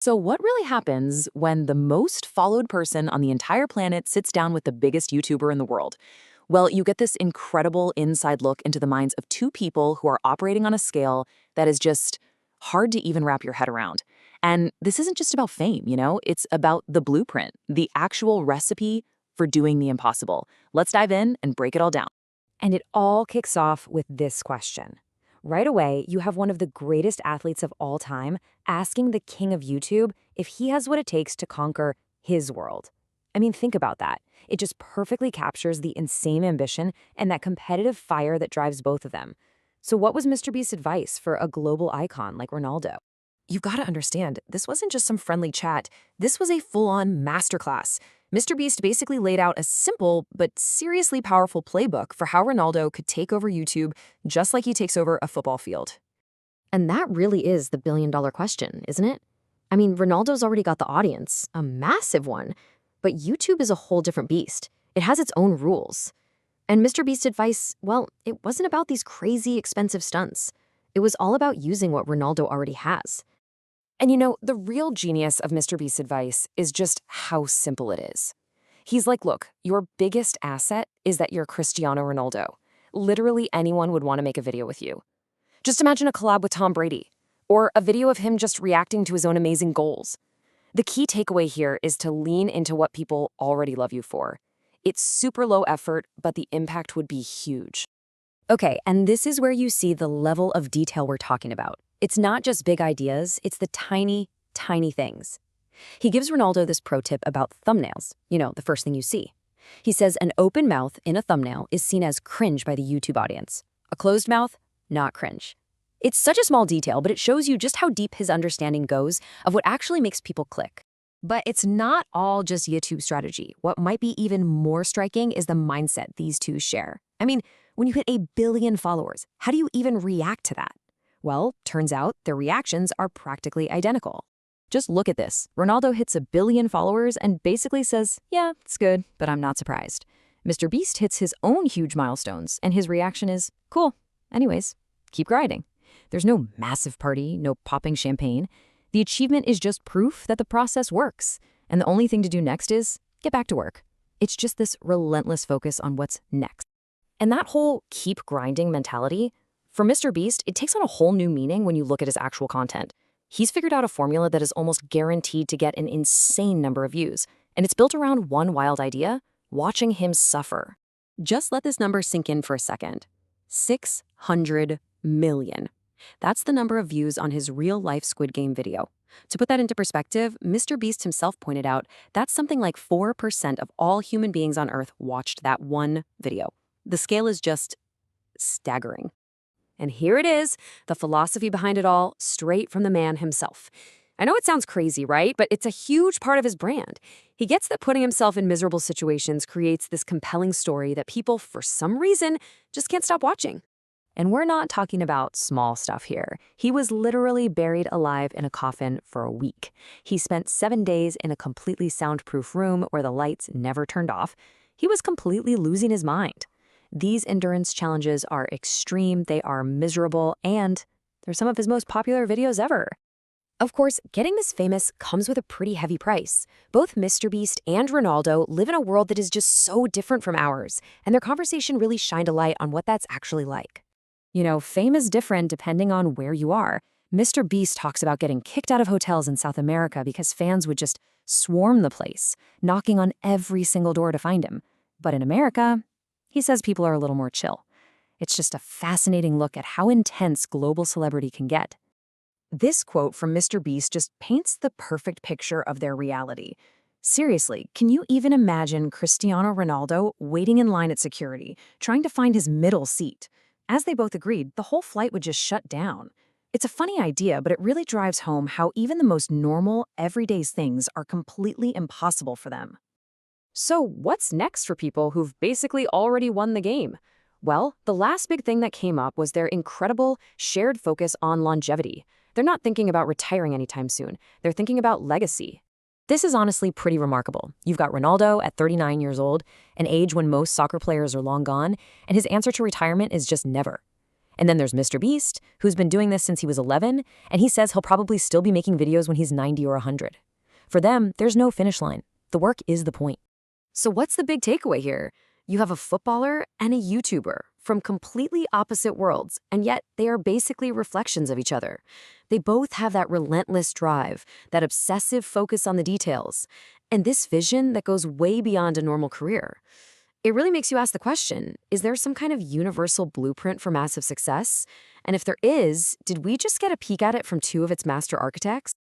So, what really happens when the most followed person on the entire planet sits down with the biggest YouTuber in the world? Well, you get this incredible inside look into the minds of two people who are operating on a scale that is just hard to even wrap your head around. And this isn't just about fame, it's about the blueprint, the actual recipe for doing the impossible. Let's dive in and break it all down. And it all kicks off with this question. Right away, you have one of the greatest athletes of all time asking the king of YouTube if he has what it takes to conquer his world. I mean, think about that. It just perfectly captures the insane ambition and that competitive fire that drives both of them. So what was MrBeast's advice for a global icon like Ronaldo? You've got to understand, this wasn't just some friendly chat. This was a full-on masterclass. MrBeast basically laid out a simple but seriously powerful playbook for how Ronaldo could take over YouTube just like he takes over a football field. And that really is the billion-dollar question, isn't it? I mean, Ronaldo's already got the audience, a massive one, but YouTube is a whole different beast. It has its own rules. And MrBeast's advice, well, it wasn't about these crazy expensive stunts. It was all about using what Ronaldo already has. And the real genius of MrBeast's advice is just how simple it is. He's like, look, your biggest asset is that you're Cristiano Ronaldo. Literally anyone would want to make a video with you. Just imagine a collab with Tom Brady, or a video of him just reacting to his own amazing goals. The key takeaway here is to lean into what people already love you for. It's super low effort, but the impact would be huge. Okay, and this is where you see the level of detail we're talking about. It's not just big ideas, it's the tiny, tiny things. He gives Ronaldo this pro tip about thumbnails, the first thing you see. He says an open mouth in a thumbnail is seen as cringe by the YouTube audience. A closed mouth, not cringe. It's such a small detail, but it shows you just how deep his understanding goes of what actually makes people click. But it's not all just YouTube strategy. What might be even more striking is the mindset these two share. I mean, when you hit 1 billion followers, how do you even react to that? Well, turns out their reactions are practically identical. Just look at this. Ronaldo hits 1 billion followers and basically says, yeah, it's good, but I'm not surprised. MrBeast hits his own huge milestones, and his reaction is, cool. Anyways, keep grinding. There's no massive party, no popping champagne. The achievement is just proof that the process works, and the only thing to do next is get back to work. It's just this relentless focus on what's next. And that whole keep grinding mentality, for MrBeast, it takes on a whole new meaning when you look at his actual content. He's figured out a formula that is almost guaranteed to get an insane number of views, and it's built around one wild idea: watching him suffer. Just let this number sink in for a second. 600 million. That's the number of views on his real-life Squid Game video. To put that into perspective, MrBeast himself pointed out that's something like 4% of all human beings on Earth watched that one video. The scale is just staggering. And here it is, the philosophy behind it all, straight from the man himself. I know it sounds crazy, right? But it's a huge part of his brand. He gets that putting himself in miserable situations creates this compelling story that people, for some reason, just can't stop watching. And we're not talking about small stuff here. He was literally buried alive in a coffin for a week. He spent 7 days in a completely soundproof room where the lights never turned off. He was completely losing his mind. These endurance challenges are extreme, they are miserable, and they're some of his most popular videos ever. Of course, getting this famous comes with a pretty heavy price. Both MrBeast and Ronaldo live in a world that is just so different from ours, and their conversation really shined a light on what that's actually like. Fame is different depending on where you are. MrBeast talks about getting kicked out of hotels in South America because fans would just swarm the place, knocking on every single door to find him. But in America, he says people are a little more chill. It's just a fascinating look at how intense global celebrity can get. This quote from MrBeast just paints the perfect picture of their reality. Seriously, can you even imagine Cristiano Ronaldo waiting in line at security, trying to find his middle seat? As they both agreed, the whole flight would just shut down. It's a funny idea, but it really drives home how even the most normal, everyday things are completely impossible for them. So what's next for people who've basically already won the game? Well, the last big thing that came up was their incredible shared focus on longevity. They're not thinking about retiring anytime soon. They're thinking about legacy. This is honestly pretty remarkable. You've got Ronaldo at 39 years old, an age when most soccer players are long gone, and his answer to retirement is just never. And then there's Mr. Beast, who's been doing this since he was 11, and he says he'll probably still be making videos when he's 90 or 100. For them, there's no finish line. The work is the point. So what's the big takeaway here? You have a footballer and a YouTuber from completely opposite worlds, and yet they are basically reflections of each other. They both have that relentless drive, that obsessive focus on the details, and this vision that goes way beyond a normal career. It really makes you ask the question, is there some kind of universal blueprint for massive success? And if there is, did we just get a peek at it from two of its master architects?